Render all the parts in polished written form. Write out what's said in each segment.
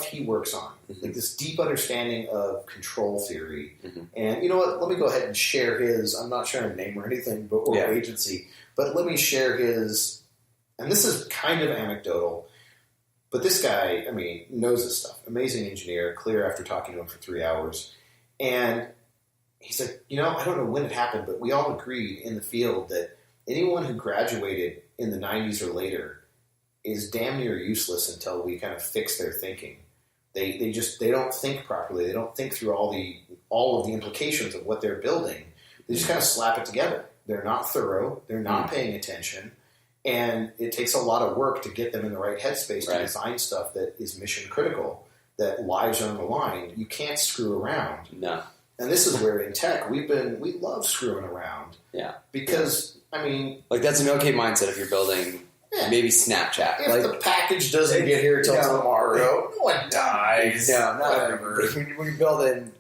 he works on, like this deep understanding of control theory. And you know what? Let me go ahead and share his. I'm not sharing a name or anything, or agency, but let me share his. And this is kind of anecdotal, but this guy, I mean, knows this stuff. Amazing engineer, clear after talking to him for 3 hours, and he's like, I don't know when it happened, but we all agreed in the field that anyone who graduated in the 90s or later is damn near useless until we kind of fix their thinking. They don't think properly. They don't think through all of the implications of what they're building. They just kind of slap it together. They're not thorough. They're not paying attention. And it takes a lot of work to get them in the right headspace to design stuff that is mission critical, that lives are on the line. You can't screw around. No. And this is where in tech we love screwing around. Yeah. Because I mean, like that's an okay mindset if you're building maybe Snapchat. If the package doesn't get here till tomorrow, no one dies. No, not ever. When you're building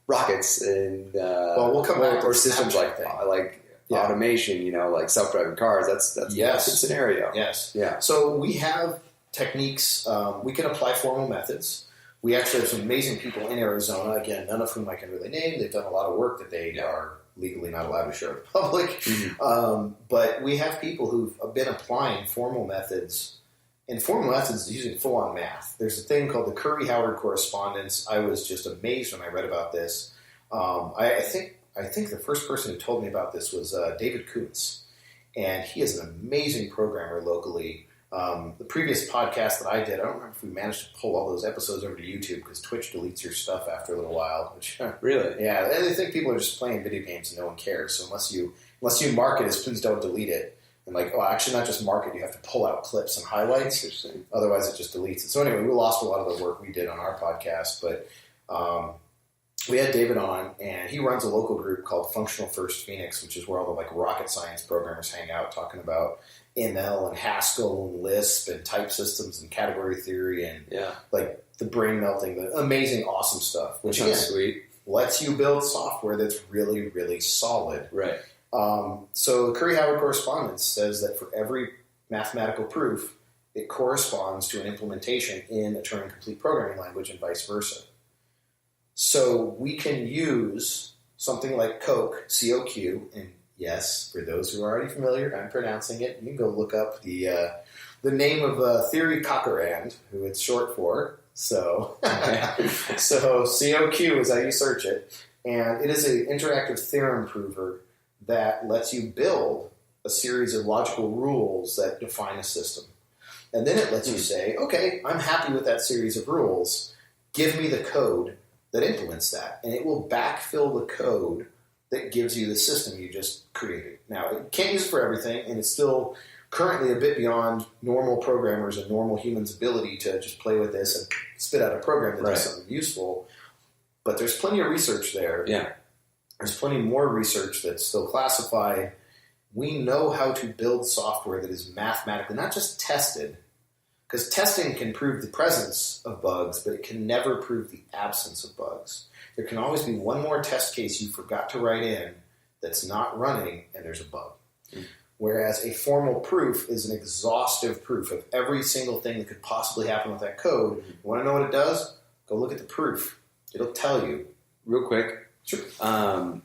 rockets and we'll come back or systems like that, like automation, like self-driving cars. That's a good scenario. Yes. Yeah. So we have techniques. We can apply formal methods. We actually have some amazing people in Arizona, again, none of whom I can really name. They've done a lot of work that they are legally not allowed to share with the public. But we have people who've been applying formal methods, and formal methods using full-on math. There's a thing called the Curry-Howard correspondence. I was just amazed when I read about this. I think the first person who told me about this was David Koontz, and he is an amazing programmer locally. The previous podcast that I did, I don't remember if we managed to pull all those episodes over to YouTube because Twitch deletes your stuff after a little while. Which, really? Yeah, I think people are just playing video games and no one cares. So unless you mark it as please don't delete it, and actually not just mark it, you have to pull out clips and highlights. Otherwise, it just deletes it. So anyway, we lost a lot of the work we did on our podcast, but we had David on, and he runs a local group called Functional First Phoenix, which is where all the rocket science programmers hang out, talking about ML and Haskell and Lisp and type systems and category theory and the brain melting, the amazing, awesome stuff, which again, lets you build software that's really, really solid. Right. So the Curry-Howard correspondence says that for every mathematical proof, it corresponds to an implementation in a Turing-complete programming language and vice versa. So we can use something like Coq, C-O-Q, and yes, for those who are already familiar, I'm pronouncing it. You can go look up the name of Theory Cochran, who it's short for. So, so COQ is how you search it, and it is an interactive theorem prover that lets you build a series of logical rules that define a system, and then it lets you say, "Okay, I'm happy with that series of rules. Give me the code that implements that," and it will backfill the code that gives you the system you just created. Now, it can't use it for everything, and it's still currently a bit beyond normal programmers and normal humans' ability to just play with this and spit out a program that does something useful. But there's plenty of research there. Yeah. There's plenty more research that's still classified. We know how to build software that is mathematically, not just tested, because testing can prove the presence of bugs, but it can never prove the absence of bugs. There can always be one more test case you forgot to write in that's not running, and there's a bug. Whereas a formal proof is an exhaustive proof of every single thing that could possibly happen with that code. You want to know what it does? Go look at the proof. It'll tell you. Real quick. Sure. Because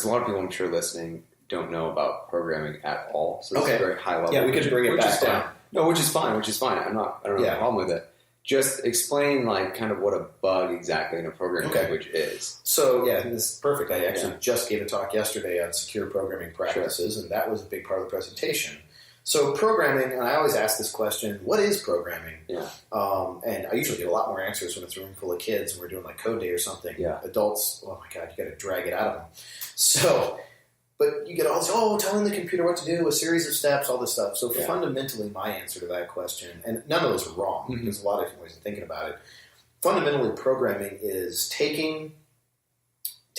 a lot of people, I'm sure, listening don't know about programming at all. So it's a very high level. Yeah, we could bring it back down. No, which is fine. I don't have a problem with it. Just explain kind of what a bug exactly in a programming language is. So this is perfect. I actually just gave a talk yesterday on secure programming practices, and that was a big part of the presentation. So programming, and I always ask this question, what is programming? Yeah. And I usually get a lot more answers when it's a room full of kids and we're doing code day or something. Yeah. Adults, oh my God, you got to drag it out of them. So, but you get all this, telling the computer what to do, a series of steps, all this stuff. So fundamentally, my answer to that question, and none of those are wrong, there's a lot of different ways of thinking about it. Fundamentally, programming is taking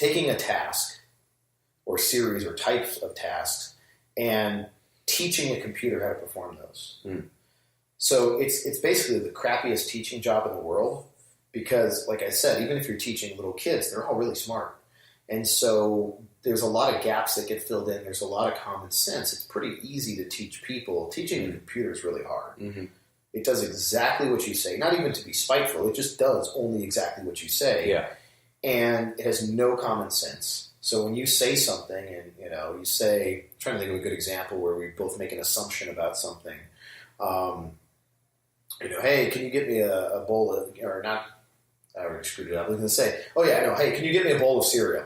a task or series or types of tasks and teaching a computer how to perform those. So it's basically the crappiest teaching job in the world because, like I said, even if you're teaching little kids, they're all really smart. And so there's a lot of gaps that get filled in. There's a lot of common sense. It's pretty easy to teach people. Teaching a computer is really hard. It does exactly what you say, not even to be spiteful. It just does only exactly what you say. Yeah. And it has no common sense. So when you say something and, you say, I'm trying to think of a good example where we both make an assumption about something. Hey, can you get me a bowl of, or not, I already screwed it up. I was going to say, hey, can you get me a bowl of cereal?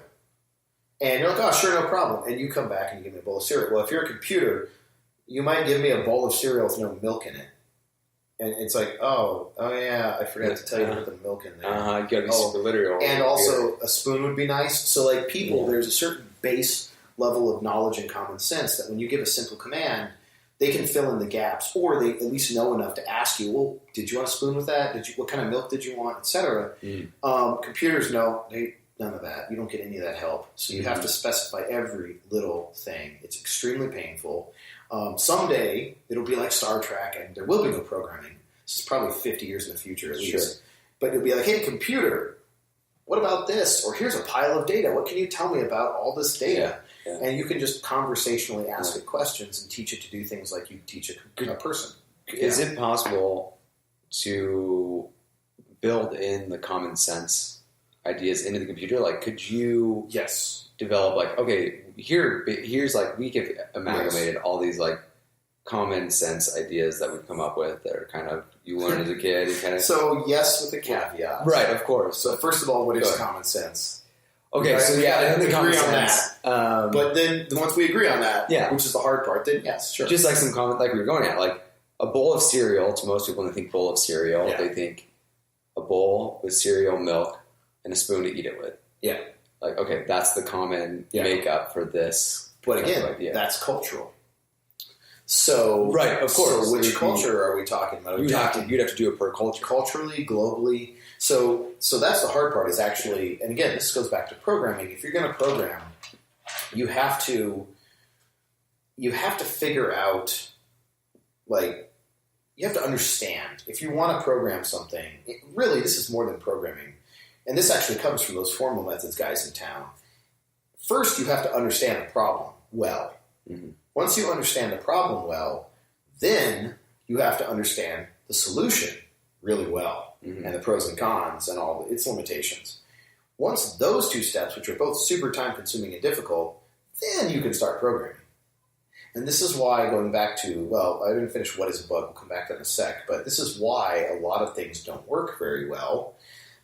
And you're like, oh, sure, no problem. And you come back and you give me a bowl of cereal. Well, if you're a computer, you might give me a bowl of cereal with no milk in it. And it's like, oh yeah, I forgot to tell you to put the milk in there. You got to be super literal. And also, a spoon would be nice. So, like, people, there's a certain base level of knowledge and common sense that when you give a simple command, they can fill in the gaps, or they at least know enough to ask you, well, did you want a spoon with that? What kind of milk did you want, etc. Computers, no, none of that. You don't get any of that help. So you have to specify every little thing. It's extremely painful. Someday, it'll be like Star Trek, and there will be no programming. This is probably 50 years in the future at least. Sure. But it'll be like, hey, computer, what about this? Or here's a pile of data. What can you tell me about all this data? Yeah. And you can just conversationally ask it questions and teach it to do things like you teach a person. Is it possible to build in the common sense ideas into the computer? Like, could you develop, like, okay, here's like, we have amalgamated all these, like, common sense ideas that we've come up with that are kind of, you learn as a kid. You kind of... So, yes, with a caveat. Right, of course. So, first of all, what is common sense? Okay, right? So yeah, we agree on that. But then once we agree on that, which is the hard part, then yes, sure. Just like some comment, like we were going at, like a bowl of cereal. To most people, when they think bowl of cereal, they think a bowl with cereal, milk, and a spoon to eat it with. Yeah, like okay, that's the common makeup for this. But again, that's cultural. So right, of course. So which culture are we talking about? You'd have to do it per culture, culturally, globally. So that's the hard part is actually, and again, this goes back to programming. If you're going to program, you have to figure out, like, you have to understand. If you want to program something, really, this is more than programming. And this actually comes from those formal methods guys in town. First, you have to understand the problem well. Mm-hmm. Once you understand the problem well, then you have to understand the solution really well. Mm-hmm. And the pros and cons and all its limitations. Once those two steps, which are both super time-consuming and difficult, then you can start programming. And this is why, going back to, I didn't finish what is a bug. We'll come back to that in a sec. But this is why a lot of things don't work very well,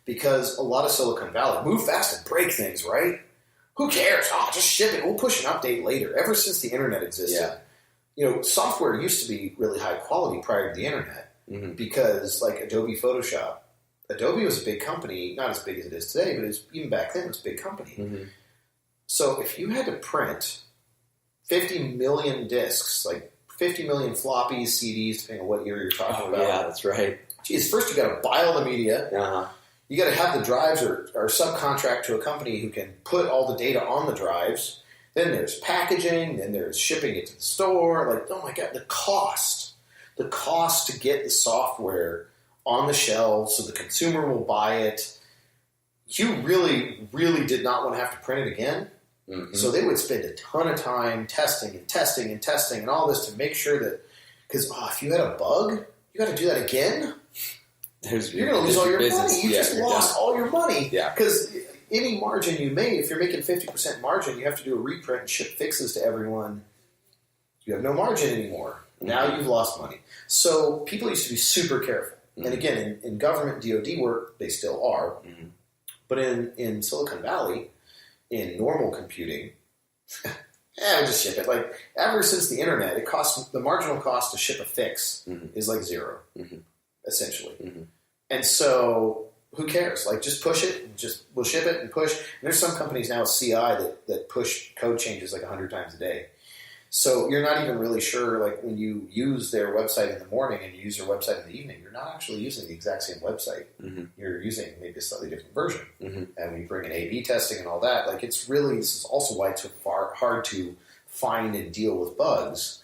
because a lot of Silicon Valley move fast and break things, right? Who cares? Just ship it. We'll push an update later. Ever since the internet existed, software used to be really high quality prior to the internet. Mm-hmm. Because, like, Adobe Photoshop. Adobe was a big company, not as big as it is today, but even back then it was a big company. Mm-hmm. So if you had to print 50 million discs, like 50 million floppies, CDs, depending on what year you're talking about. Yeah, that's right. Geez, first you got to buy all the media. Uh-huh. You got to have the drives or subcontract to a company who can put all the data on the drives. Then there's packaging. Then there's shipping it to the store. Like, oh my God, the cost to get the software on the shelves so the consumer will buy it. You really, really did not want to have to print it again. Mm-hmm. So they would spend a ton of time testing and all this to make sure that, because if you had a bug, you got to do that again. You're going to lose all your money. You just lost all your money. Yeah. Because any margin you made, if you're making 50% margin, you have to do a reprint and ship fixes to everyone. You have no margin anymore. Now you've lost money. So people used to be super careful. Mm-hmm. And again, in government DoD work, they still are. Mm-hmm. But in Silicon Valley, in normal computing, we'll just ship it. Like, ever since the internet, the marginal cost to ship a fix is like zero, essentially. Mm-hmm. And so who cares? Like, just push it. We'll ship it and push. And there's some companies now with CI that push code changes like 100 times a day. So you're not even really sure, like, when you use their website in the morning and you use their website in the evening, you're not actually using the exact same website. Mm-hmm. You're using maybe a slightly different version. Mm-hmm. And when you bring in A/B testing and all that, like, this is also why it's so hard to find and deal with bugs.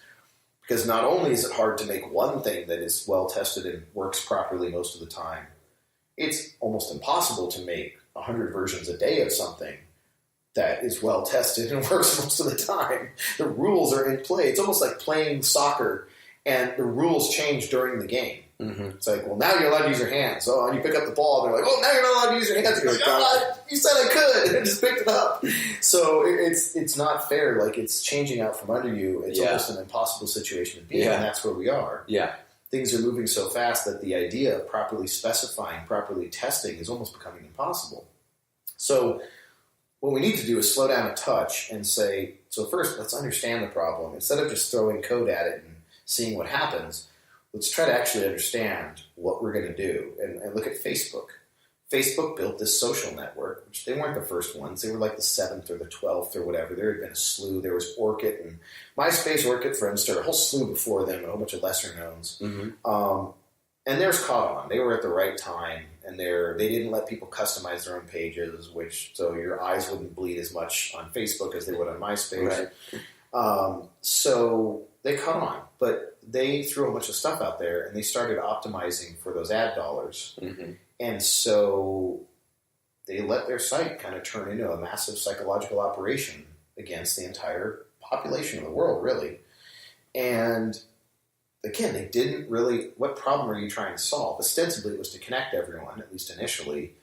Because not only is it hard to make one thing that is well tested and works properly most of the time, it's almost impossible to make 100 versions a day of something that is well tested and works most of the time. The rules are in play. It's almost like playing soccer and the rules change during the game. It's like, well, now you're allowed to use your hands. Oh, and you pick up the ball, and they're like, oh, now you're not allowed to use your hands. You're like, oh, you said I could, and I just picked it up. So it's not fair. Like, it's changing out from under you. It's almost an impossible situation to be in, and that's where we are. Yeah. Things are moving so fast that the idea of properly specifying, properly testing is almost becoming impossible. So what we need to do is slow down a touch and say, so first, let's understand the problem. Instead of just throwing code at it and seeing what happens, let's try to actually understand what we're going to do. And look at Facebook. Facebook built this social network, which they weren't the first ones. They were like the 7th or the 12th or whatever. There had been a slew. There was Orkut and MySpace, Orkut, Friendster, a whole slew before them, and a whole bunch of lesser knowns. And theirs caught on. They were at the right time, and they didn't let people customize their own pages, so your eyes wouldn't bleed as much on Facebook as they would on MySpace. Right. So they caught on, but they threw a bunch of stuff out there, and they started optimizing for those ad dollars. And so they let their site kind of turn into a massive psychological operation against the entire population of the world, really. And again, they didn't really... What problem are you trying to solve? Ostensibly, it was to connect everyone, at least initially.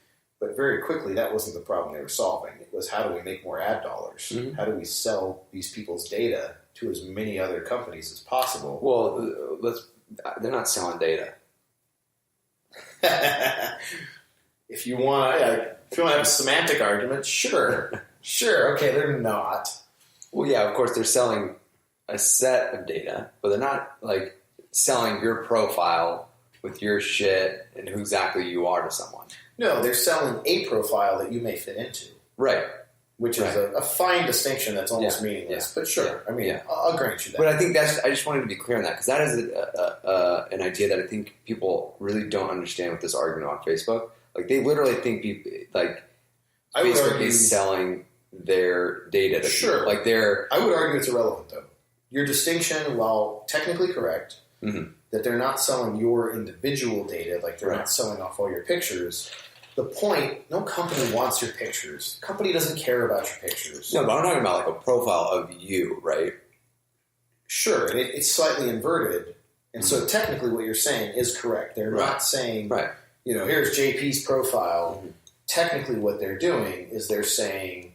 But very quickly, that wasn't the problem they were solving. It was, how do we make more ad dollars? How do we sell these people's data to as many other companies as possible? Well, they're not selling data. If you want to have a semantic argument, sure, okay, they're not. Well, yeah, of course, they're selling a set of data, but they're not like selling your profile with your shit and who exactly you are to someone. No, they're selling a profile that you may fit into. Right. Which is a fine distinction that's almost meaningless. But sure, I mean, I'll grant you that. But I think I just wanted to be clear on that, because that is an idea that I think people really don't understand with this argument on Facebook. Like, they literally think Facebook is selling their data to people. Like, I would argue it's irrelevant, though. Your distinction, while technically correct, that they're not selling your individual data, like they're not selling off all your pictures. The point, no company wants your pictures. The company doesn't care about your pictures. No, but I'm talking about like a profile of you, right? Sure, and it's slightly inverted. And so technically what you're saying is correct. They're not saying, here's JP's profile. Technically what they're doing is they're saying,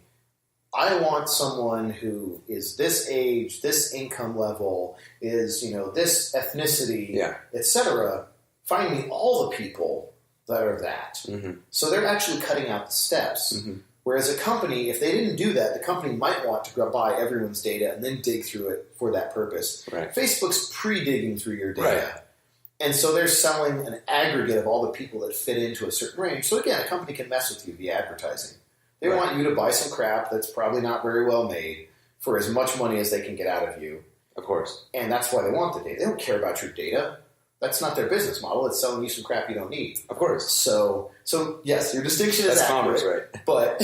I want someone who is this age, this income level, is, this ethnicity, etc. Find me all the people that are that. So they're actually cutting out the steps. Whereas a company, if they didn't do that, the company might want to buy everyone's data and then dig through it for that purpose. Facebook's pre-digging through your data. And so they're selling an aggregate of all the people that fit into a certain range. So again, a company can mess with you via advertising. They want you to buy some crap that's probably not very well made for as much money as they can get out of you. Of course. And that's why they want the data. They don't care about your data. That's not their business model. It's selling you some crap you don't need. Of course. So yes, your distinction is accurate. Commerce, right? But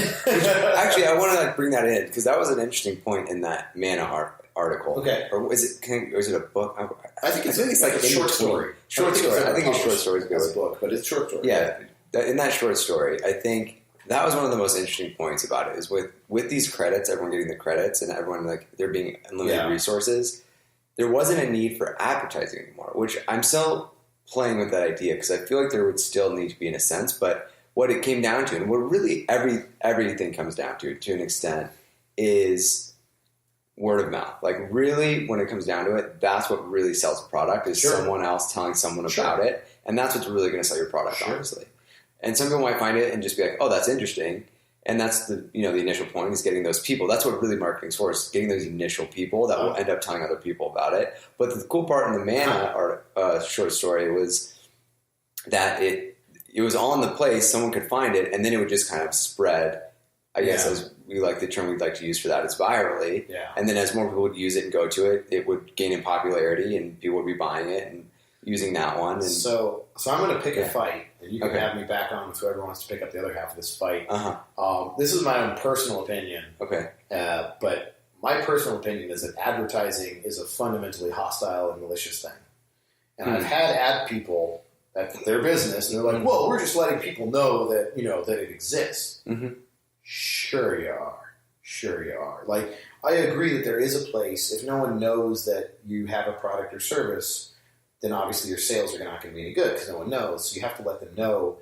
actually, I want to bring that in, because that was an interesting point in that Mana article. Okay. Or is it a book? I think it's like a short story. Short story. I think a short story is good. It's a book, but it's short story. Yeah. In that short story, I think that was one of the most interesting points about it, is with these credits, everyone getting the credits and everyone, like, there being unlimited resources, there wasn't a need for advertising anymore, which I'm still playing with that idea, because I feel like there would still need to be in a sense, but what it came down to, and what really everything comes down to an extent, is word of mouth. Like, really, when it comes down to it, that's what really sells a product, is someone else telling someone about it, and that's what's really going to sell your product, honestly. And some people might find it and just be like, oh, that's interesting. And that's the initial point, is getting those people. That's what really marketing's for, is getting those initial people that will end up telling other people about it. But the cool part in the Mana short story was that it was all in the place, someone could find it, and then it would just kind of spread. I guess as we like the term we'd like to use for that is virally. Yeah. And then as more people would use it and go to it, it would gain in popularity and people would be buying it and using that one. And so I'm going to pick a fight, and you can have me back on with whoever wants to pick up the other half of this fight. This is my own personal opinion. Okay. But my personal opinion is that advertising is a fundamentally hostile and malicious thing. And I've had ad people, that's their business, and they're like, well, we're just letting people know that, that it exists. Sure you are. Like, I agree that there is a place, if no one knows that you have a product or service, then obviously your sales are not going to be any good because no one knows. So you have to let them know